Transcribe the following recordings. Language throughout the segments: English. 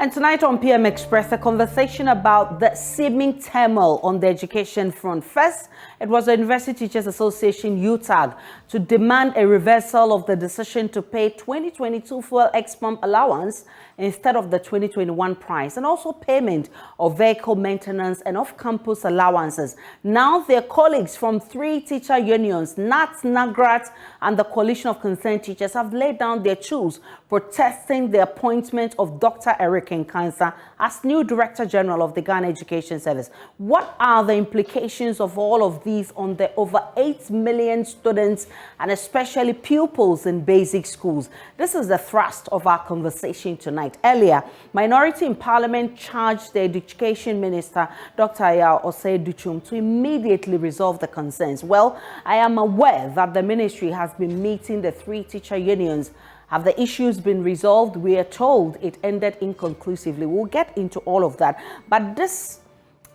And tonight on PM Express, a conversation about the seeming turmoil on the education front. First, it was the University Teachers Association UTAG to demand a reversal of the decision to pay 2022 fuel ex-pump allowance instead of the 2021 price, and also payment of vehicle maintenance and off-campus allowances. Now, their colleagues from three teacher unions, NAT, NAGRAT, and the Coalition of Concerned Teachers, have laid down their tools protesting the appointment of Dr. Eric Nkansa as new Director General of the Ghana Education Service. What are the implications of all of these on the over 8 million students and especially pupils in basic schools? This is the thrust of our conversation tonight. Earlier, Minority in Parliament charged the Education Minister, Dr. Ayaw Osei-Duchum, to immediately resolve the concerns. Well, I am aware that the ministry has been meeting the three teacher unions. Have the issues been resolved? We are told it ended inconclusively. We'll get into all of that. But this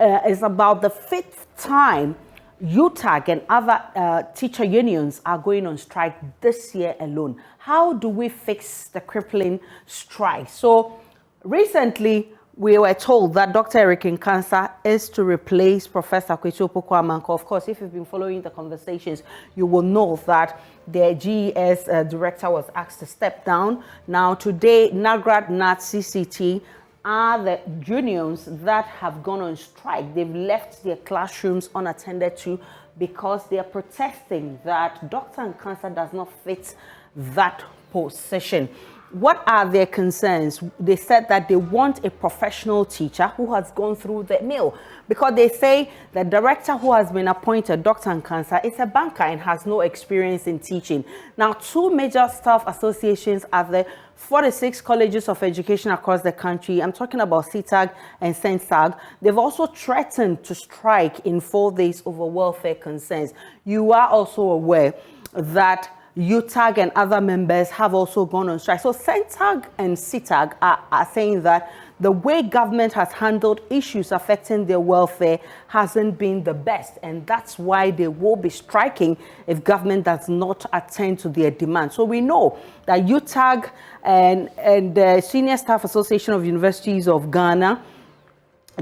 is about the fifth time UTAG and other teacher unions are going on strike this year alone. How do we fix the crippling strike? So recently, we were told that Dr. Eric Nkansa is to replace Professor Kwetu Opoku-Amanko. Of course, if you've been following the conversations, you will know that the GES director was asked to step down. Now, today, NAGRAT, NAT, CCT are the unions that have gone on strike. They've left their classrooms unattended to because they are protesting that Dr. Nkansa does not fit that position. What are their concerns? They said that they want a professional teacher who has gone through the mill, because they say the director who has been appointed, Dr. Nkansa, is a banker and has no experience in teaching. Now, two major staff associations are the 46 colleges of education across the country. I'm talking about CTAG and SENSAG. They've also threatened to strike in 4 days over welfare concerns. You are also aware that UTAG and other members have also gone on strike. So SENSAG and CTAG are saying that the way government has handled issues affecting their welfare hasn't been the best, and that's why they will be striking if government does not attend to their demands. So we know that UTAG and the Senior Staff Association of Universities of Ghana,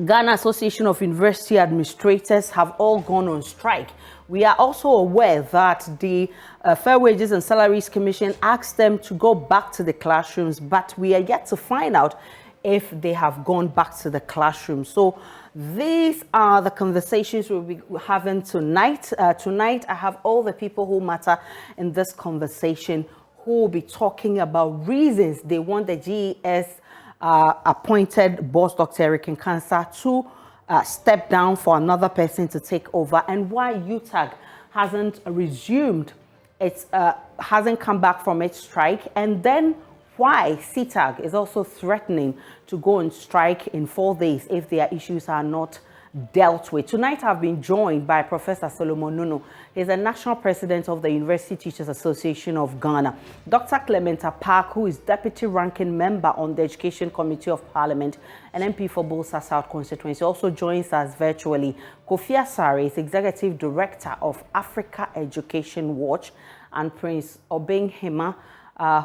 Ghana Association of University Administrators have all gone on strike. We are also aware that the Fair Wages and Salaries Commission asked them to go back to the classrooms, but we are yet to find out if they have gone back to the classroom. So these are the conversations we'll be having tonight. Tonight, I have all the people who matter in this conversation who will be talking about reasons they want the GES appointed boss, Dr. Eric Nkansa, to step down for another person to take over, and why UTAG hasn't resumed its, hasn't come back from its strike, and then why CTAG is also threatening to go on strike in 4 days if their issues are not dealt with. Tonight, I've been joined by Professor Solomon Nunu. He's the National President of the University Teachers Association of Ghana. Dr. Clementa Park, who is Deputy Ranking Member on the Education Committee of Parliament and MP for Bolsa South Constituency, also joins us virtually. Kofi Asare is Executive Director of Africa Education Watch, and Prince Obeng Hema,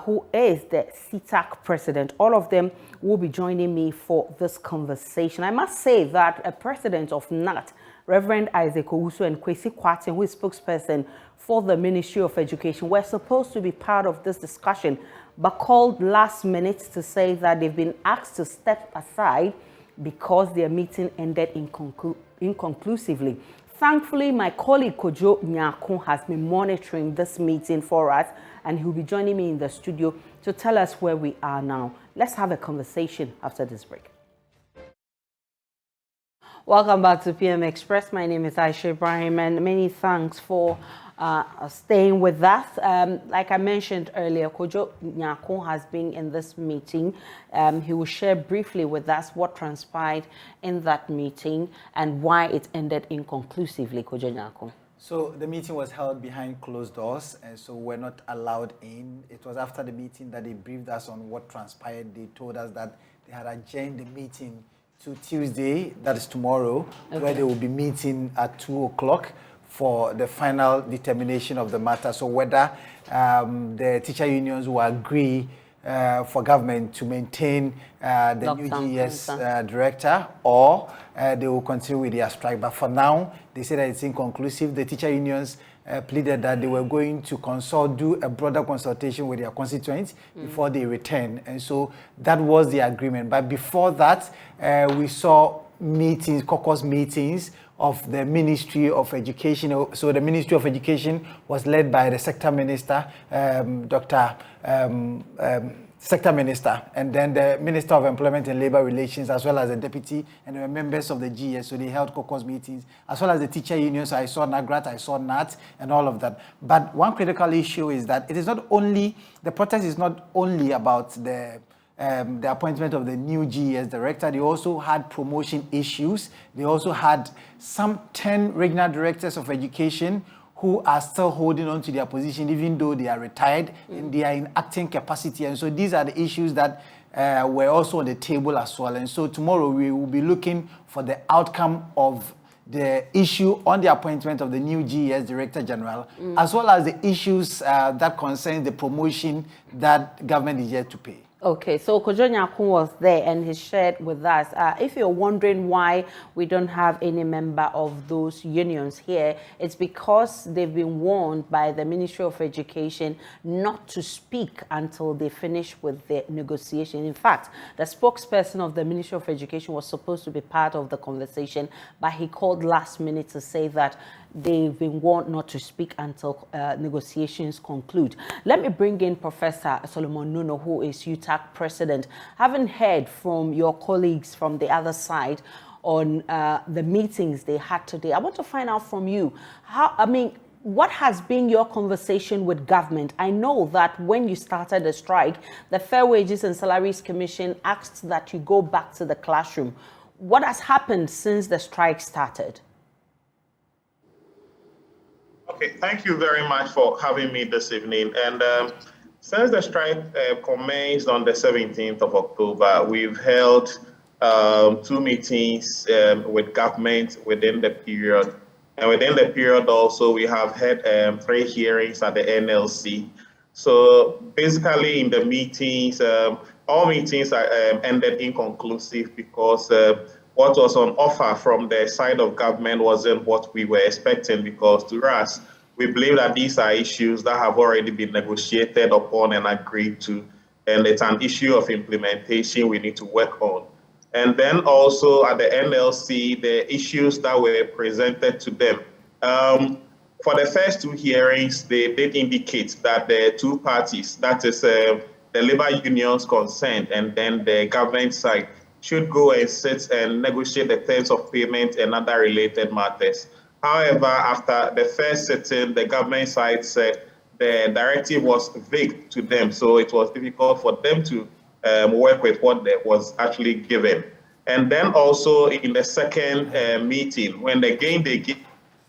who is the CTAG president. All of them will be joining me for this conversation. I must say that a president of NAT, Reverend Isaac Owusu, and Kwesi Kwarteng, who is spokesperson for the Ministry of Education, were supposed to be part of this discussion, but called last minute to say that they've been asked to step aside because their meeting ended inconclusively. Thankfully, my colleague Kojo Nyako has been monitoring this meeting for us, and he'll be joining me in the studio to tell us where we are now. Let's have a conversation after this break. Welcome back to PM Express. My name is Aisha Ibrahim, and many thanks for staying with us. Like I mentioned earlier, Kojo Nyako has been in this meeting. He will share briefly with us what transpired in that meeting and why it ended inconclusively. Kojo Nyako. So the meeting was held behind closed doors, and so we're not allowed in. It was after the meeting that they briefed us on what transpired. They told us that they had adjourned the meeting to Tuesday, that is tomorrow, where they will be meeting at 2 o'clock for the final determination of the matter. So whether the teacher unions will agree for government to maintain the new Lockdown GES counter. director, or they will continue with their strike. But for now, they say that it's inconclusive. The teacher unions pleaded that they were going to do a broader consultation with their constituents before they return. And so that was the agreement. But before that, we saw meetings, caucus meetings of the Ministry of Education. So the Ministry of Education was led by the Sector Minister, Sector Minister, and then the Minister of Employment and Labour Relations, as well as the Deputy, and the members of the GS. So they held caucus meetings, as well as the teacher unions. So I saw NAGRAT, I saw NAT, and all of that. But one critical issue is that it is not only, the protest is not only about the appointment of the new GES director. They also had promotion issues. They also had some 10 regional directors of education who are still holding on to their position, even though they are retired and they are in acting capacity. And so these are the issues that were also on the table as well. And so tomorrow we will be looking for the outcome of the issue on the appointment of the new GES Director General, as well as the issues that concern the promotion that government is yet to pay. Okay, so Kojo Nyakun was there and he shared with us. If you're wondering why we don't have any member of those unions here, it's because they've been warned by the Ministry of Education not to speak until they finish with the negotiation. In fact, the spokesperson of the Ministry of Education was supposed to be part of the conversation, but he called last minute to say that they've been warned not to speak until negotiations conclude. Let me bring in Professor Solomon Nuno, who is UTAG president. Having heard from your colleagues from the other side on the meetings they had today, I want to find out from you, what has been your conversation with government? I know that when you started the strike, the Fair Wages and Salaries Commission asked that you go back to the classroom. What has happened since the strike started? Okay, thank you very much for having me this evening. And since the strike commenced on the 17th of October, we've held 2 meetings with government within the period. And within the period also, we have had 3 hearings at the NLC. So basically in the meetings, all meetings are ended inconclusive because what was on offer from the side of government wasn't what we were expecting, because to us, we believe that these are issues that have already been negotiated upon and agreed to, and it's an issue of implementation we need to work on. And then also at the NLC, the issues that were presented to them. For the first 2 hearings, they did indicate that the 2 parties, that is the labor unions concerned and then the government side, should go and sit and negotiate the terms of payment and other related matters. However, after the first sitting, the government side said the directive was vague to them, so it was difficult for them to work with what was actually given. And then also in the second meeting, when again they give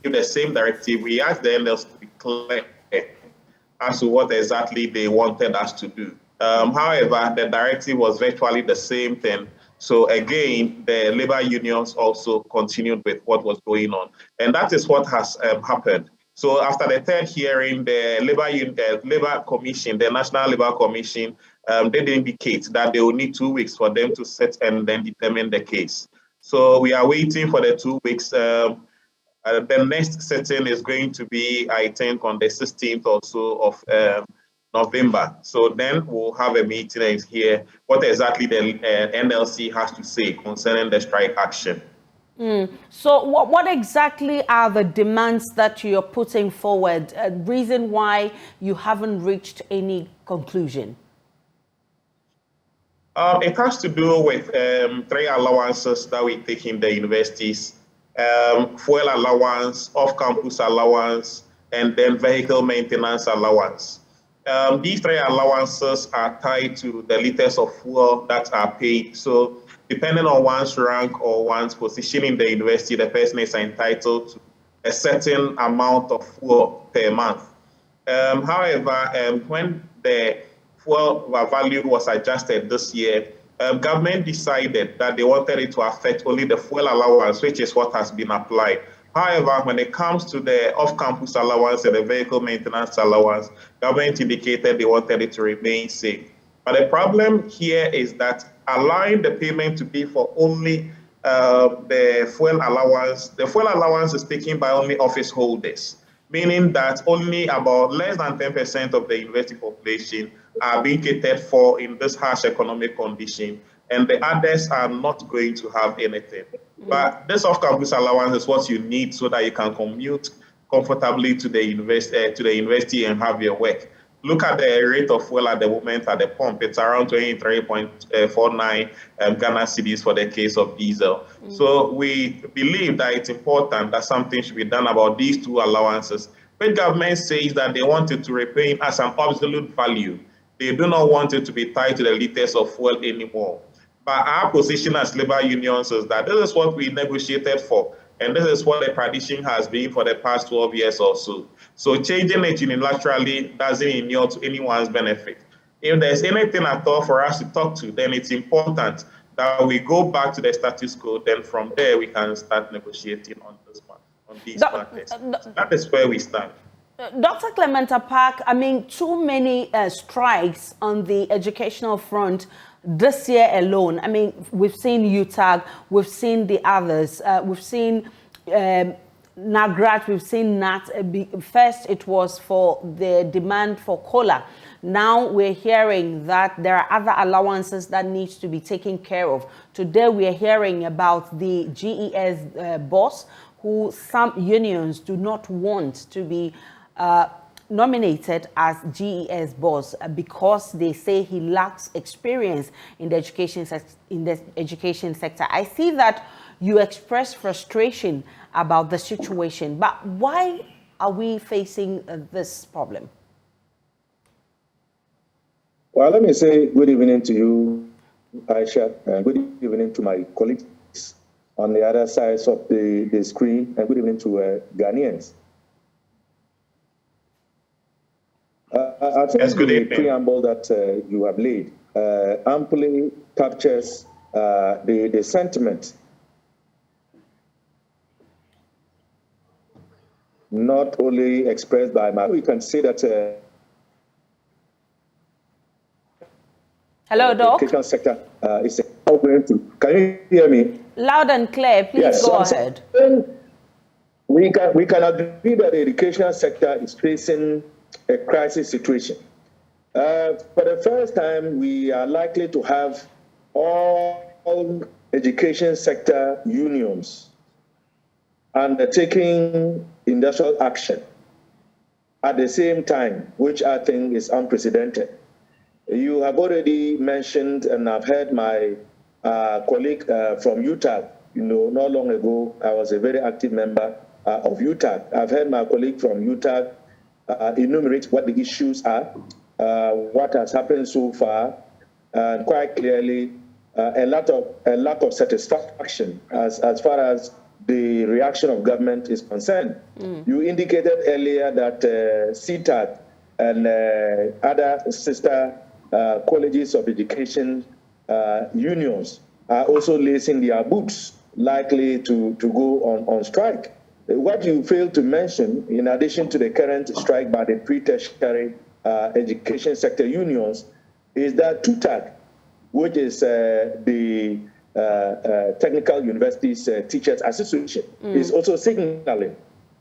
the same directive, we asked the NLC to be clear as to what exactly they wanted us to do. However, the directive was virtually the same thing. So again, the labor unions also continued with what was going on. And that is what has happened. So after the 3rd hearing, the Labor Commission, the National Labor Commission, did indicate that they will need 2 weeks for them to sit and then determine the case. So we are waiting for the 2 weeks. The next sitting is going to be, I think, on the 16th or so of November. So then we'll have a meeting and hear what exactly the NLC has to say concerning the strike action. So what exactly are the demands that you're putting forward? A reason why you haven't reached any conclusion? It has to do with 3 allowances that we take in the universities. Fuel allowance, off-campus allowance, and then vehicle maintenance allowance. These 3 allowances are tied to the liters of fuel that are paid. So depending on one's rank or one's position in the university, the person is entitled to a certain amount of fuel per month. However, when the fuel value was adjusted this year, government decided that they wanted it to affect only the fuel allowance, which is what has been applied. However, when it comes to the off-campus allowance and the vehicle maintenance allowance, government indicated they wanted it to remain same. But the problem here is that allowing the payment to be for only the fuel allowance is taken by only office holders, meaning that only about less than 10% of the university population are being catered for in this harsh economic condition, and the others are not going to have anything. But this off-campus allowance is what you need so that you can commute comfortably to the university and have your work. Look at the rate of fuel at the moment at the pump. It's around 23.49 Ghana cedis for the case of diesel. So we believe that it's important that something should be done about these two allowances. When government says that they want it to remain as an absolute value, they do not want it to be tied to the liters of fuel anymore. But our position as labor unions is that this is what we negotiated for. And this is what the tradition has been for the past 12 years or so. So changing it unilaterally doesn't inure to anyone's benefit. If there's anything at all for us to talk to, then it's important that we go back to the status quo. Then from there, we can start negotiating on these matters. That is where we stand. Dr. Clementa Park, I mean, too many strikes on the educational front this year alone. I mean, we've seen UTAG, we've seen the others, we've seen NAGRAT, we've seen NAT. First, it was for the demand for cola. Now we're hearing that there are other allowances that need to be taken care of. Today, we're hearing about the GES boss, who some unions do not want to be nominated as GES boss because they say he lacks experience in the education sector. I see that you express frustration about the situation, but why are we facing this problem? Well, let me say good evening to you, Aisha, and good evening to my colleagues on the other sides of the screen, and good evening to Ghanaians. I think the preamble that you have laid amply captures the sentiment, not only expressed by we can say that hello, Doc. The education sector is going to. Can you hear me? Loud and clear. Please yes, go ahead. We can agree that the education sector is facing a crisis situation. For the first time, we are likely to have all education sector unions undertaking industrial action at the same time, which I think is unprecedented. You have already mentioned, and I've heard my colleague from UTAG, not long ago, I was a very active member of UTAG. I've heard my colleague from UTAG enumerate what the issues are, what has happened so far, and quite clearly, a lack of satisfaction as far as the reaction of government is concerned. You indicated earlier that CTAG and other sister colleges of education unions are also lacing their boots, likely to go on strike. What you failed to mention, in addition to the current strike by the pre-tertiary education sector unions, is that UTAG, which is the Technical Universities Teachers Association, is also signaling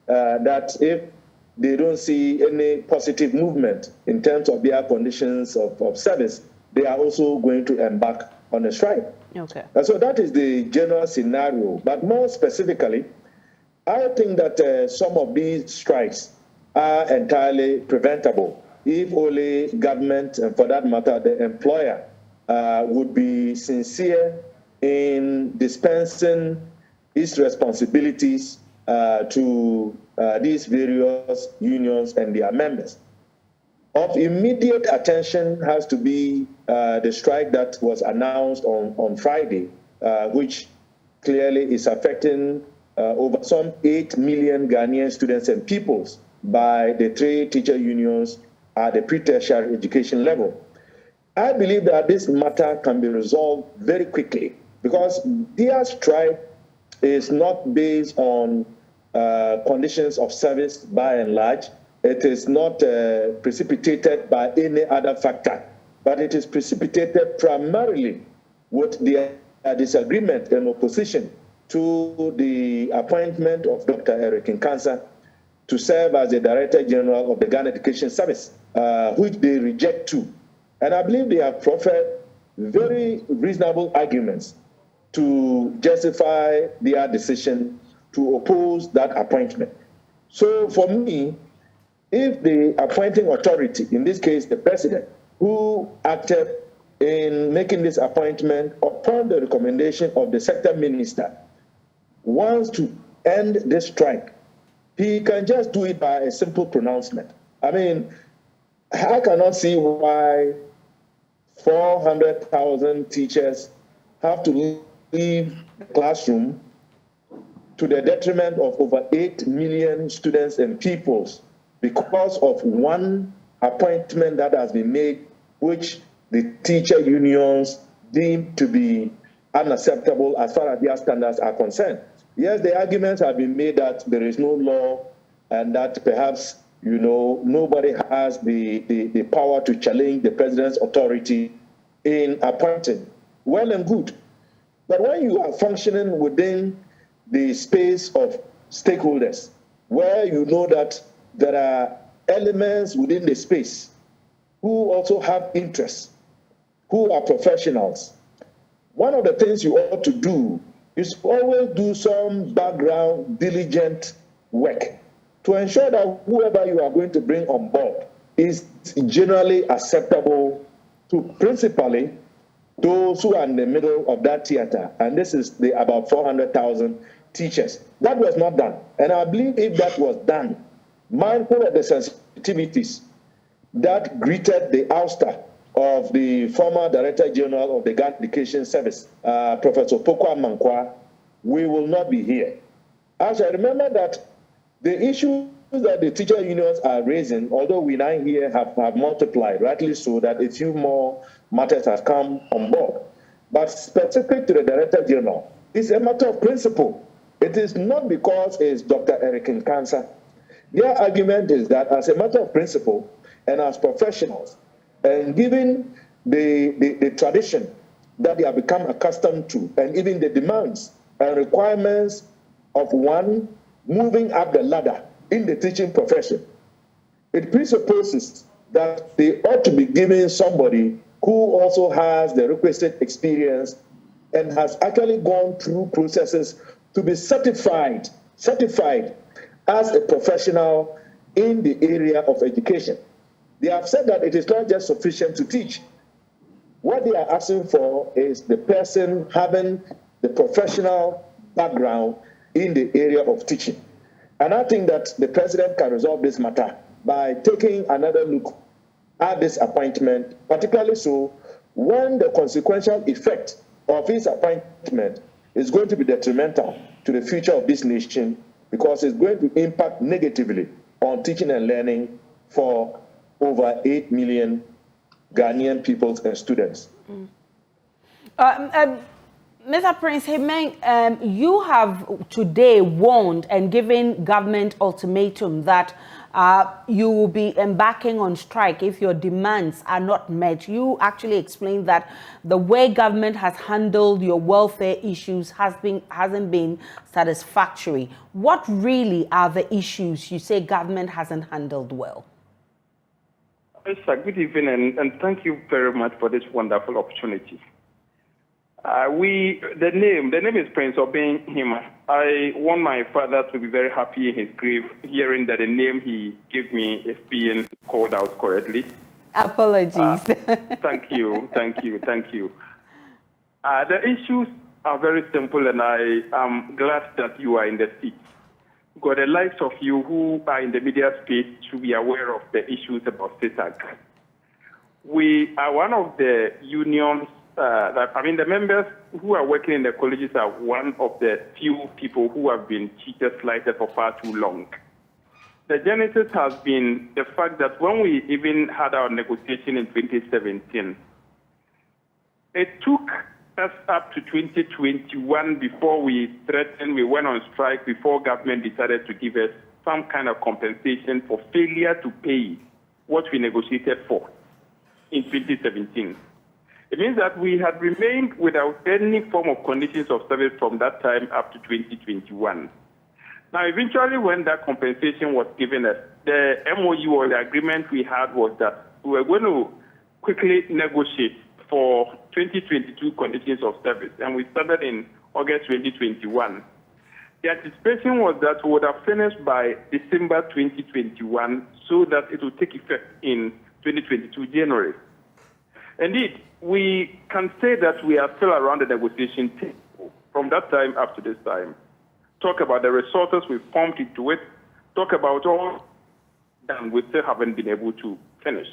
that if they don't see any positive movement in terms of their conditions of service, they are also going to embark on a strike. Okay. So that is the general scenario. But more specifically, I think that some of these strikes are entirely preventable if only government, and for that matter, the employer, would be sincere in dispensing its responsibilities to these various unions and their members. Of immediate attention has to be the strike that was announced on Friday, which clearly is affecting over some 8 million Ghanaian students and pupils by the three teacher unions at the pre-tertiary education level. I believe that this matter can be resolved very quickly because their strike is not based on conditions of service by and large. It is not precipitated by any other factor. but it is precipitated primarily with their disagreement and opposition to the appointment of Dr. Eric Nkansa to serve as the Director General of the Ghana Education Service, which they reject too. And I believe they have proffered very reasonable arguments to justify their decision to oppose that appointment. So for me, if the appointing authority, in this case the president, who acted in making this appointment upon the recommendation of the sector minister, wants to end this strike, he can just do it by a simple pronouncement. I mean, I cannot see why 400,000 teachers have to leave the classroom to the detriment of over 8 million students and pupils because of one appointment that has been made, which the teacher unions deem to be unacceptable as far as their standards are concerned. Yes, the arguments have been made that there is no law and that perhaps, nobody has the power to challenge the president's authority in appointing. Well and good. But when you are functioning within the space of stakeholders, where you know that there are elements within the space who also have interests, who are professionals, one of the things you ought to do is always do some background diligent work to ensure that whoever you are going to bring on board is generally acceptable to principally those who are in the middle of that theater, and this is the about 400,000 teachers. That was not done. And I believe if that was done, mindful of the sensitivities that greeted the ouster of the former Director General of the Ghana Education Service, Professor Pokwa Mankwa, we will not be here. As I remember that the issues that the teacher unions are raising, although we now here have multiplied, rightly so, that a few more matters have come on board. But specific to the Director General, it's a matter of principle. It is not because it's Dr. Eric Nkansa. Their argument is that as a matter of principle and as professionals, and given the tradition that they have become accustomed to, and even the demands and requirements of one moving up the ladder in the teaching profession, it presupposes that they ought to be given somebody who also has the requisite experience and has actually gone through processes to be certified as a professional in the area of education. They have said that it is not just sufficient to teach. What they are asking for is the person having the professional background in the area of teaching. And I think that the president can resolve this matter by taking another look at this appointment, particularly so when the consequential effect of his appointment is going to be detrimental to the future of this nation, because it's going to impact negatively on teaching and learning for over 8 million Ghanaian pupils and students. Mr. Prince Hemeng, you have today warned and given government ultimatum that you will be embarking on strike if your demands are not met. You actually explained that the way government has handled your welfare issues hasn't been satisfactory. What really are the issues you say government hasn't handled well? Aisha, good evening, and thank you very much for this wonderful opportunity. The name is Prince Obeng Hima. I want my father to be very happy in his grave, hearing that the name he gave me is being called out correctly. Apologies. Thank you. The issues are very simple, and I am glad that you are in the seat. Because the likes of you who are in the media space should be aware of the issues about UTAG. We are one of the unions. The members who are working in the colleges are one of the few people who have been cheated, slighted for far too long. The genesis has been the fact that when we even had our negotiation in 2017, it took us up to 2021 before we threatened, we went on strike, before government decided to give us some kind of compensation for failure to pay what we negotiated for. in 2017. It means that we had remained without any form of conditions of service from that time up to 2021. Now, eventually, when that compensation was given us, the MOU or the agreement we had was that we were going to quickly negotiate for 2022 conditions of service, and we started in August 2021. The anticipation was that we would have finished by December 2021 so that it would take effect in 2022 January. Indeed, we can say that we are still around the negotiation table from that time up to this time. Talk about the resources we've pumped into it, talk about all that we still haven't been able to finish.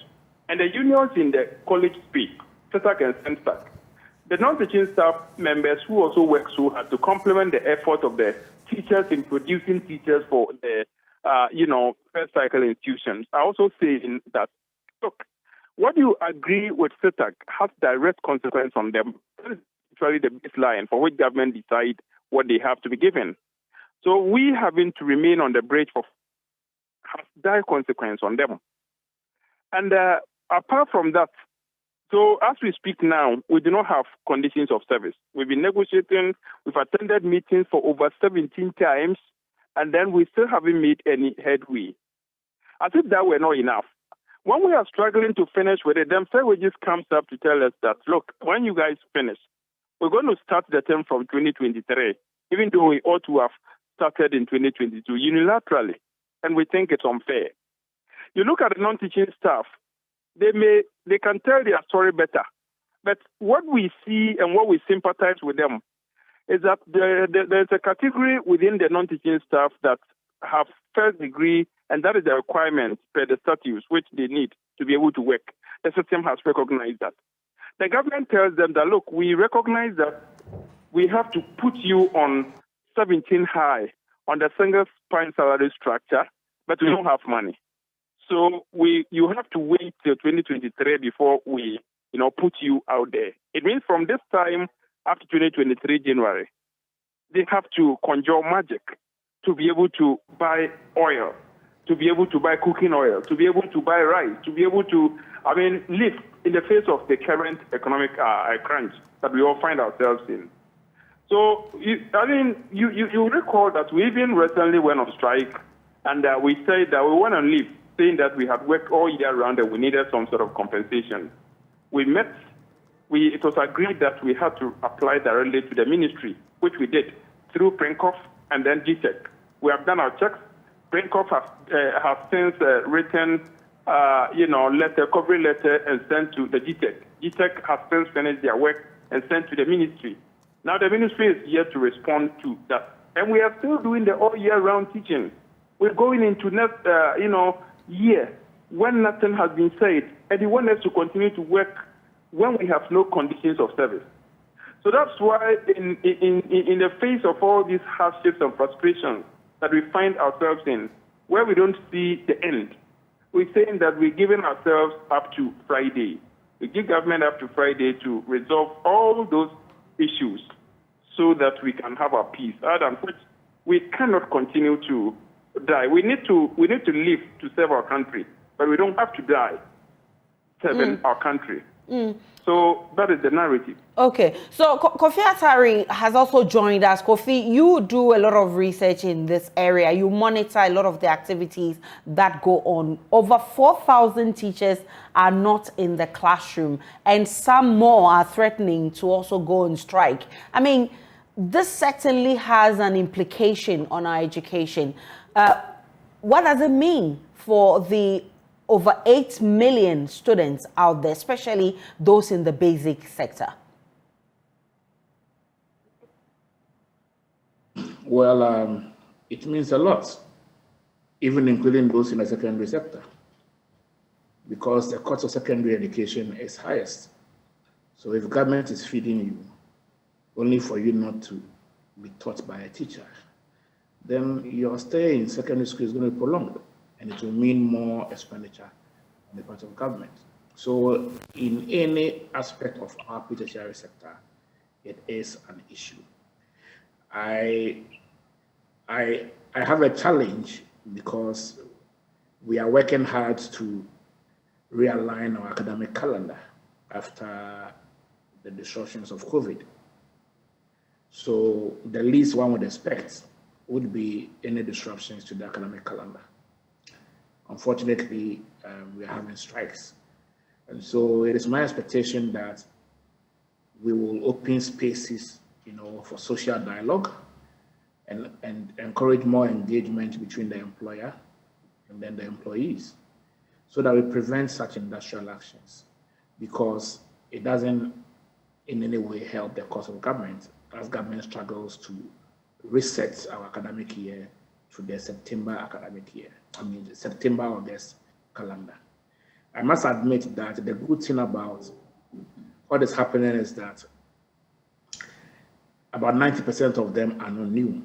And the unions in the college speak, CETAC and CENTAC, the non-teaching staff members who also work so hard to complement the effort of the teachers in producing teachers for the, first cycle institutions, are also saying that, look, what you agree with CETAC has direct consequence on them. That is actually the baseline for which government decide what they have to be given. So we having to remain on the bridge for has direct consequence on them. And apart from that, so as we speak now, we do not have conditions of service. We've been negotiating, we've attended meetings for over 17 times, and then we still haven't made any headway. As if that were not enough. When we are struggling to finish with it, then Fair Wages comes up to tell us that, look, when you guys finish, we're going to start the term from 2023, even though we ought to have started in 2022 unilaterally, and we think it's unfair. You look at the non-teaching staff, they can tell their story better. But what we see and what we sympathize with them is that there's a category within the non-teaching staff that have first degree, and that is the requirement per the statutes which they need to be able to work. The system has recognized that. The government tells them that, look, we recognize that we have to put you on 17 high on the single spine salary structure, but we don't have money. So you have to wait till 2023 before we, put you out there. It means from this time after 2023 January, they have to conjure magic to be able to buy oil, to be able to buy cooking oil, to be able to buy rice, to be able to, live in the face of the current economic crunch that we all find ourselves in. So, you recall that we even recently went on strike, and we said that we want to leave, saying that we had worked all year round and we needed some sort of compensation. We met, it was agreed that we had to apply directly to the ministry, which we did through PRINCOF and then GTAG. We have done our checks. PRINCOF has since written, coverage letter and sent to the GTAG. GTAG has since finished their work and sent to the ministry. Now the ministry is yet to respond to that. And we are still doing the all year round teaching. We're going into next, year when nothing has been said, and they want us to continue to work when we have no conditions of service. So that's why in the face of all these hardships and frustrations that we find ourselves in, where we don't see the end, we're saying that we're giving ourselves up to Friday. We give government up to Friday to resolve all those issues so that we can have our peace, other than which we cannot continue to die. We need to live to serve our country, but we don't have to die serving our country. So that is the narrative. Okay, so Kofi Atari has also joined us. Kofi, you do a lot of research in this area. You monitor a lot of the activities that go on. Over 4,000 teachers are not in the classroom, and some more are threatening to also go on strike. This certainly has an implication on our education. What does it mean for the over 8 million students out there, especially those in the basic sector? Well, it means a lot, even including those in the secondary sector, because the cost of secondary education is highest. So if government is feeding you only for you not to be taught by a teacher, then your stay in secondary school is going to be prolonged, and it will mean more expenditure on the part of government. So in any aspect of our tertiary sector, it is an issue. I have a challenge because we are working hard to realign our academic calendar after the disruptions of COVID. So the least one would expect would be any disruptions to the academic calendar. Unfortunately, we are having strikes. And so it is my expectation that we will open spaces, for social dialogue and encourage more engagement between the employer and then the employees, so that we prevent such industrial actions, because it doesn't in any way help the cause of government as government struggles to reset our academic year to the September academic year. The September-August calendar. I must admit that the good thing about what is happening is that about 90% of them are not new.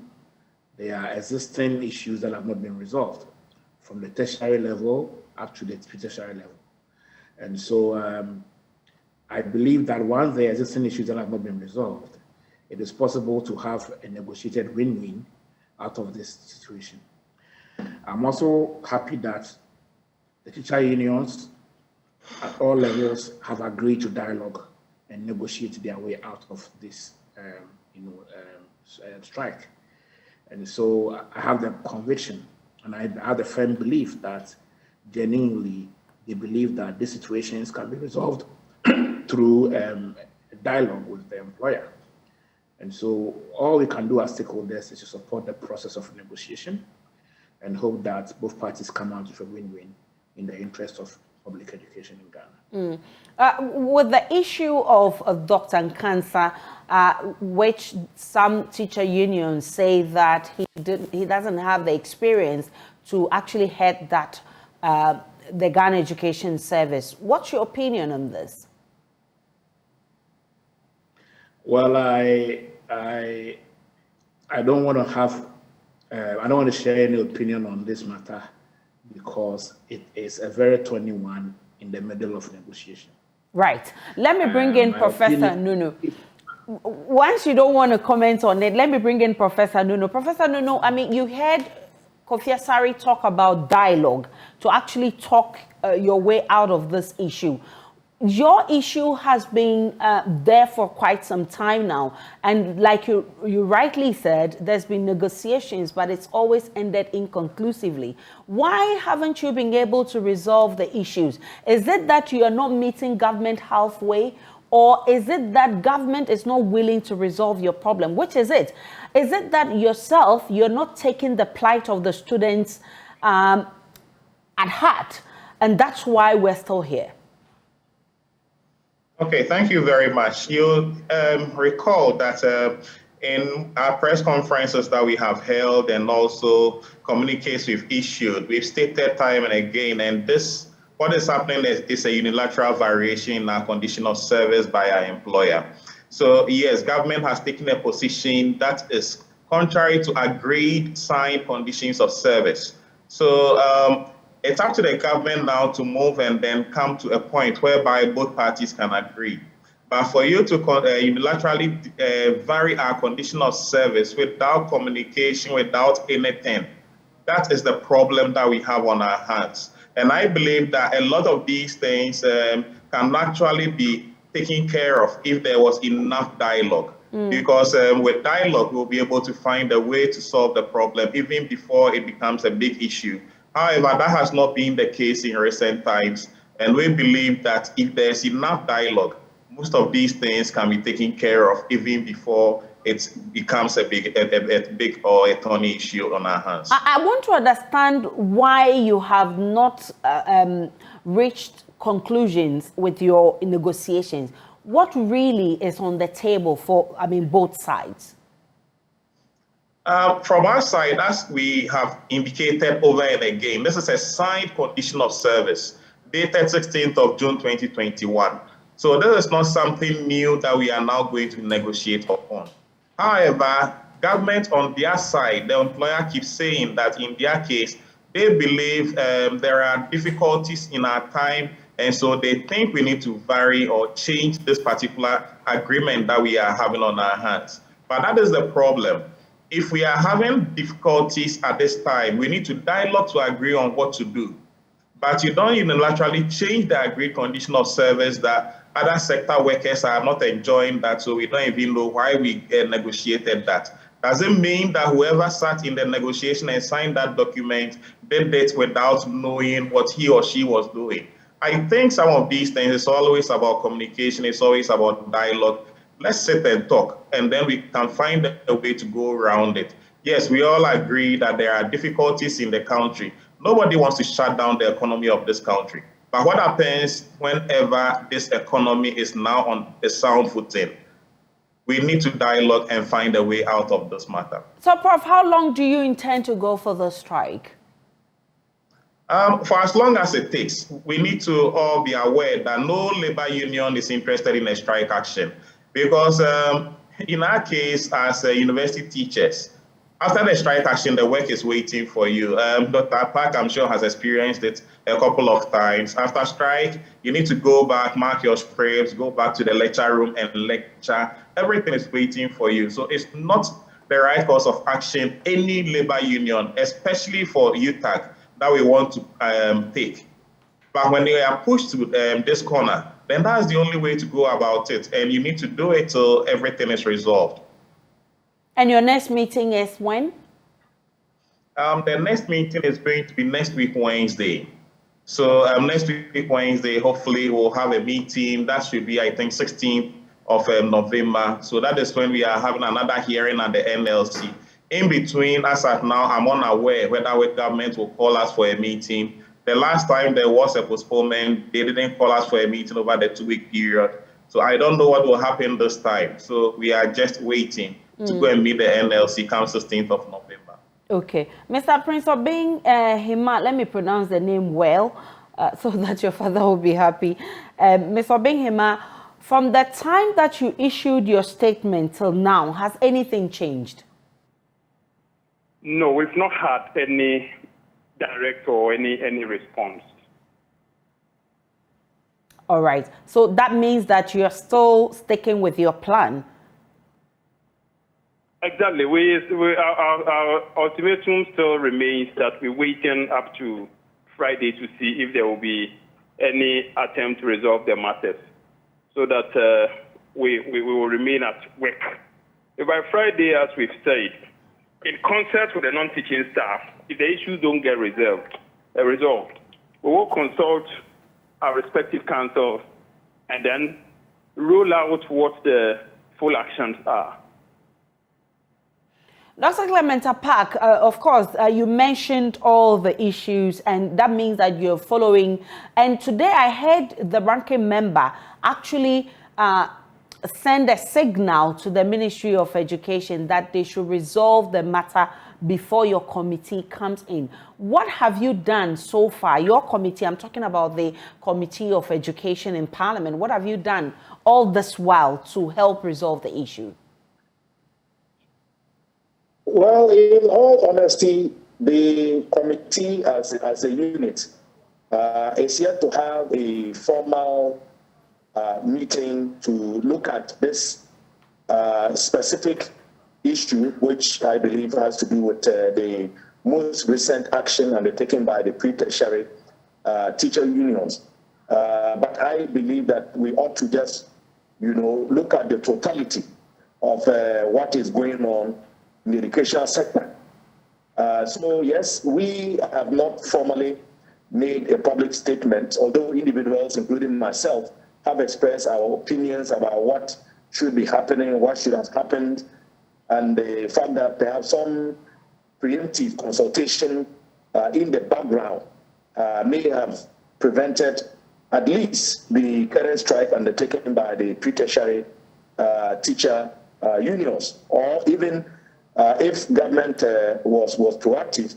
They are existing issues that have not been resolved from the tertiary level up to the pre-tertiary level. And so I believe that once the existing issues that have not been resolved, it is possible to have a negotiated win-win out of this situation. I'm also happy that the teacher unions at all levels have agreed to dialogue and negotiate their way out of this strike. And so I have the conviction and I have the firm belief that genuinely they believe that these situations can be resolved through dialogue with the employer. And so all we can do as stakeholders is to support the process of negotiation and hope that both parties come out with a win-win in the interest of public education in Ghana. With the issue of Dr. Nkansa, which some teacher unions say that he doesn't have the experience to actually head that the Ghana Education Service. What's your opinion on this? Well, I don't want to have I don't want to share any opinion on this matter because it is a very 21 in the middle of negotiation. Right. Let me bring in Professor Nunu. Once you don't want to comment on it, let me bring in Professor Nunu. Professor Nunu, you heard Kofi Asare talk about dialogue to actually talk your way out of this issue. Your issue has been there for quite some time now. And like you rightly said, there's been negotiations, but it's always ended inconclusively. Why haven't you been able to resolve the issues? Is it that you are not meeting government halfway? Or is it that government is not willing to resolve your problem? Which is it? Is it that yourself, you're not taking the plight of the students at heart? And that's why we're still here. Okay, thank you very much. You recall that in our press conferences that we have held and also communiques we've issued, we've stated time and again, and what is happening is a unilateral variation in our condition of service by our employer. So yes, government has taken a position that is contrary to agreed signed conditions of service. So it's up to the government now to move and then come to a point whereby both parties can agree. But for you to unilaterally vary our condition of service without communication, without anything, that is the problem that we have on our hands. And I believe that a lot of these things can actually be taken care of if there was enough dialogue. Because with dialogue, we'll be able to find a way to solve the problem even before it becomes a big issue. However, that has not been the case in recent times, and we believe that if there's enough dialogue, most of these things can be taken care of even before it becomes a big or a thorny issue on our hands. I want to understand why you have not reached conclusions with your negotiations. What really is on the table for, both sides? From our side, as we have indicated over and again, this is a signed condition of service dated 16th of June 2021. So this is not something new that we are now going to negotiate upon. However, government on their side, the employer keeps saying that in their case, they believe there are difficulties in our time, and so they think we need to vary or change this particular agreement that we are having on our hands. But that is the problem. If we are having difficulties at this time, we need to dialogue to agree on what to do. but you don't unilaterally change the agreed condition of service that other sector workers are not enjoying that, so we don't even know why we negotiated that. Does it mean that whoever sat in the negotiation and signed that document did it without knowing what he or she was doing? I think some of these things, it's always about communication, it's always about dialogue. Let's sit and talk, and then we can find a way to go around it. Yes, we all agree that there are difficulties in the country. Nobody wants to shut down the economy of this country. But what happens whenever this economy is now on a sound footing? We need to dialogue and find a way out of this matter. So, Prof, how long do you intend to go for the strike? For as long as it takes. We need to all be aware that no labor union is interested in a strike action. Because in our case, as university teachers, after the strike action, the work is waiting for you. Dr. Park, I'm sure, has experienced it a couple of times. After strike, you need to go back, mark your scripts, go back to the lecture room and lecture. Everything is waiting for you. So it's not the right course of action any labor union, especially for UTAG, that we want to take. But when they are pushed to this corner, then that's the only way to go about it. And you need to do it till everything is resolved. And your next meeting is when? The next meeting is going to be next week, Wednesday. So next week, Wednesday, hopefully we'll have a meeting. That should be, I think, 16th of November. So that is when we are having another hearing at the NLC. In between, as at now, I'm unaware whether the government will call us for a meeting. The last time there was a postponement, they didn't call us for a meeting over the 2-week period. So I don't know what will happen this time. So we are just waiting to go and meet the NLC come 16th of November. Okay. Mr. Prince Obeng Hima, let me pronounce the name well so that your father will be happy. Mr. Obeng Hima, from the time that you issued your statement till now, has anything changed? No, we've not had any direct or any response. All right. So that means that you're still sticking with your plan. Exactly. Our ultimatum still remains that we're waiting up to Friday to see if there will be any attempt to resolve the matters, so that we will remain at work. If by Friday, as we've said, in concert with the non-teaching staff, if the issues don't get resolved, we will consult our respective councils and then roll out what the full actions are. Dr. Clement Park, of course, you mentioned all the issues, and that means that you're following. And today I heard the ranking member actually send a signal to the Ministry of Education that they should resolve the matter before your committee comes in. What have you done so far? Your committee, I'm talking about the Committee of Education in Parliament. What have you done all this while to help resolve the issue? Well, in all honesty, the committee as a unit is yet to have a formal meeting to look at this specific issue, which I believe has to do with the most recent action undertaken by the pre-tertiary teacher unions. But I believe that we ought to just, look at the totality of what is going on in the educational sector. So yes, we have not formally made a public statement, although individuals, including myself, have expressed our opinions about what should be happening, what should have happened, and the fact that perhaps some preemptive consultation in the background may have prevented at least the current strike undertaken by the pre-tertiary teacher unions, or even if government was proactive,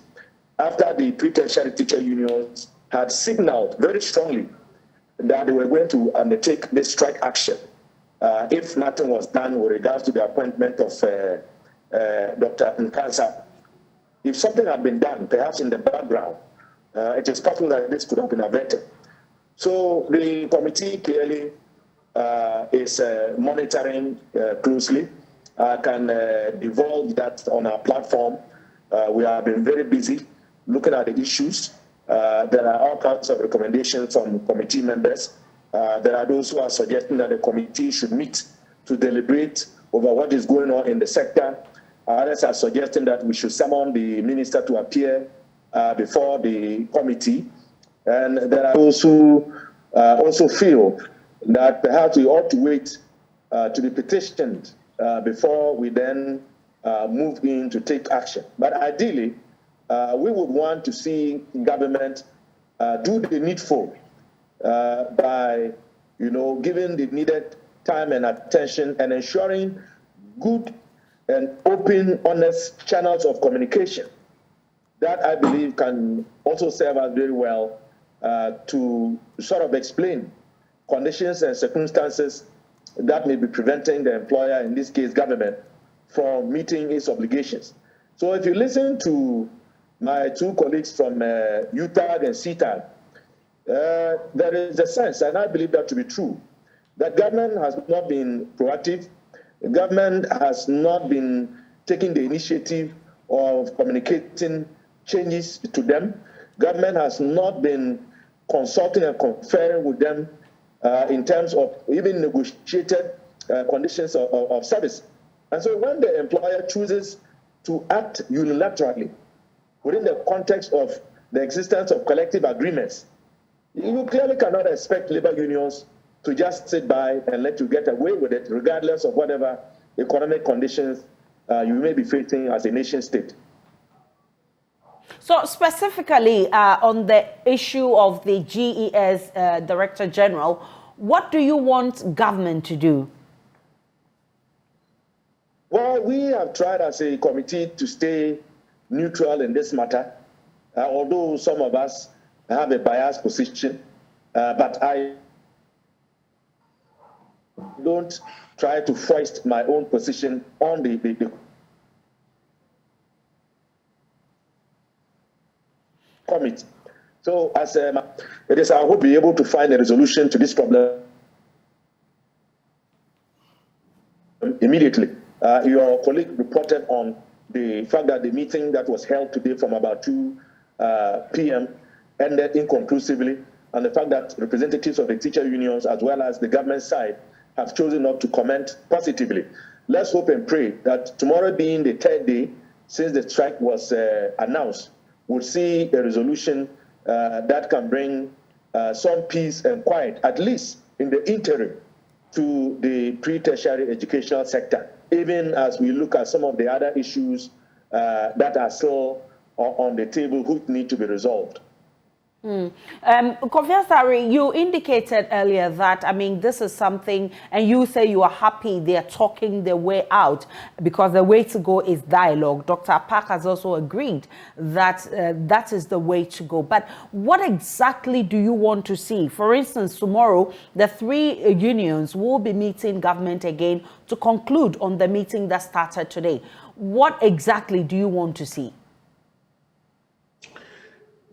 after the pre-tertiary teacher unions had signaled very strongly that they were going to undertake this strike action if nothing was done with regards to the appointment of Dr. Nkansa. If something had been done, perhaps in the background, it is possible that this could have been averted. So the committee clearly is monitoring closely. I can divulge that on our platform. We have been very busy looking at the issues There are all kinds of recommendations from committee members. There are those who are suggesting that the committee should meet to deliberate over what is going on in the sector. Others are suggesting that we should summon the minister to appear before the committee. And there are those who also feel that perhaps we ought to wait to be petitioned before we then move in to take action. But ideally, we would want to see government do the needful by, giving the needed time and attention and ensuring good and open, honest channels of communication. That, I believe, can also serve us very well to sort of explain conditions and circumstances that may be preventing the employer, in this case government, from meeting its obligations. So if you listen to my two colleagues from UTAG and CTAG, there is a sense, and I believe that to be true, that government has not been proactive. The government has not been taking the initiative of communicating changes to them. Government has not been consulting and conferring with them in terms of even negotiated conditions of service. And so when the employer chooses to act unilaterally within the context of the existence of collective agreements, you clearly cannot expect labor unions to just sit by and let you get away with it, regardless of whatever economic conditions you may be facing as a nation state. So specifically on the issue of the GES Director General, what do you want government to do? Well, we have tried as a committee to stay neutral in this matter, although some of us have a biased position, but I don't try to foist my own position on the committee. So as it is our hope to be able to find a resolution to this problem immediately. Your colleague reported on the fact that the meeting that was held today from about 2 p.m. ended inconclusively, and the fact that representatives of the teacher unions as well as the government side have chosen not to comment positively. Let's hope and pray that tomorrow, being the 3rd day since the strike was announced, we'll see a resolution that can bring some peace and quiet, at least in the interim, to the pre-tertiary educational sector, even as we look at some of the other issues that are still on the table which need to be resolved. Kofi, you indicated earlier that, this is something, and you say you are happy they are talking their way out because the way to go is dialogue. Dr. Park has also agreed that that is the way to go. But what exactly do you want to see? For instance, tomorrow, the 3 unions will be meeting government again to conclude on the meeting that started today. What exactly do you want to see?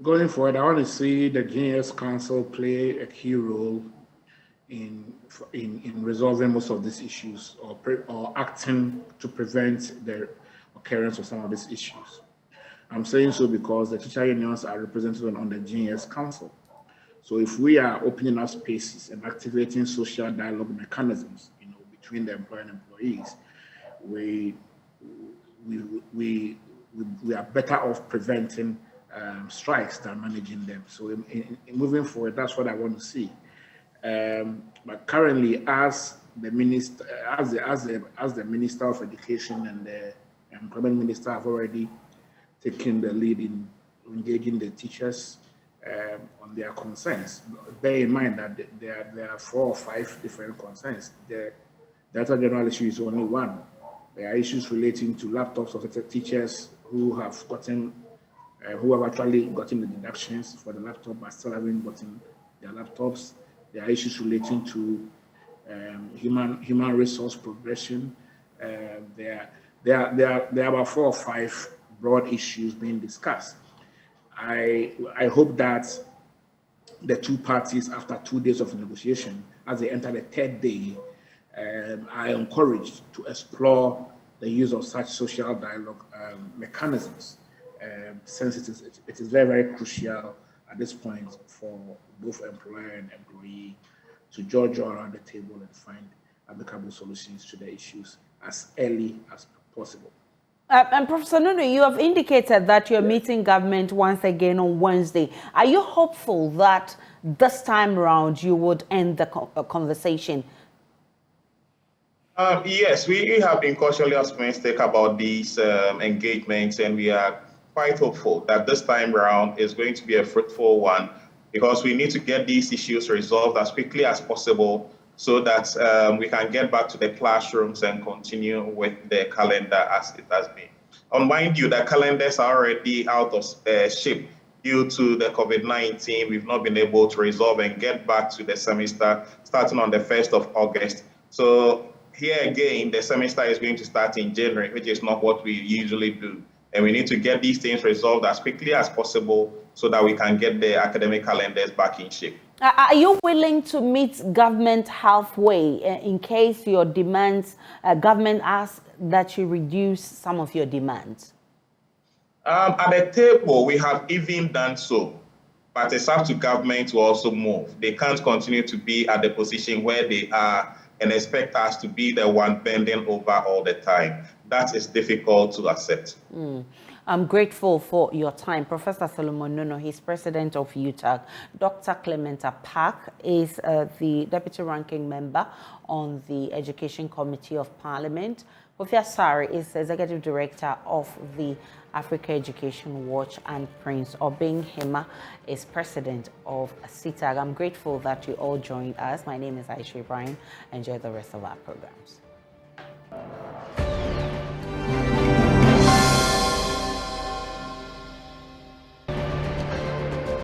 Going forward, I want to see the GES Council play a key role in resolving most of these issues or acting to prevent the occurrence of some of these issues. I'm saying so because the teacher unions are represented on the GES Council. So if we are opening up spaces and activating social dialogue mechanisms, between the employer and employees, we are better off preventing strikes than managing them. So in moving forward, that's what I want to see. But currently, as the minister, as the Minister of Education and the Employment Minister have already taken the lead in engaging the teachers on their concerns. Bear in mind that there are 4 or 5 different concerns. The Director General issue is only one. There are issues relating to laptops of the teachers who have actually gotten the deductions for the laptop but still haven't gotten their laptops. There are issues relating to human resource progression. There are about 4 or 5 broad issues being discussed. I hope that the 2 parties, after 2 days of negotiation, as they enter the 3rd day, are encouraged to explore the use of such social dialogue mechanisms, since it is very, very crucial at this point for both employer and employee to judge around the table and find amicable solutions to the issues as early as possible. And Professor Nuno, you have indicated that you're meeting government once again on Wednesday. Are you hopeful that this time around you would end the conversation? Yes, we have been cautiously optimistic about these engagements, and we are quite hopeful that this time around is going to be a fruitful one, because we need to get these issues resolved as quickly as possible so that we can get back to the classrooms and continue with the calendar as it has been. Mind you, the calendars are already out of shape due to the COVID-19. We've not been able to resolve and get back to the semester starting on the 1st of August. So here again, the semester is going to start in January, which is not what we usually do. And we need to get these things resolved as quickly as possible so that we can get the academic calendars back in shape. Are you willing to meet government halfway in case your demands, government asks that you reduce some of your demands? At the table, we have even done so, but it's up to government to also move. They can't continue to be at the position where they are and expect us to be the one bending over all the time. That is difficult to accept. I'm grateful for your time. Professor Solomon Nuno, he's president of UTAG. Dr. Clementa Park is the deputy ranking member on the Education Committee of Parliament. Kofi Asare is the executive director of the Africa Education Watch, and Prince Obing Hema is president of CTAG. I'm grateful that you all joined us. My name is Aisha Ibrahim. Enjoy the rest of our programs.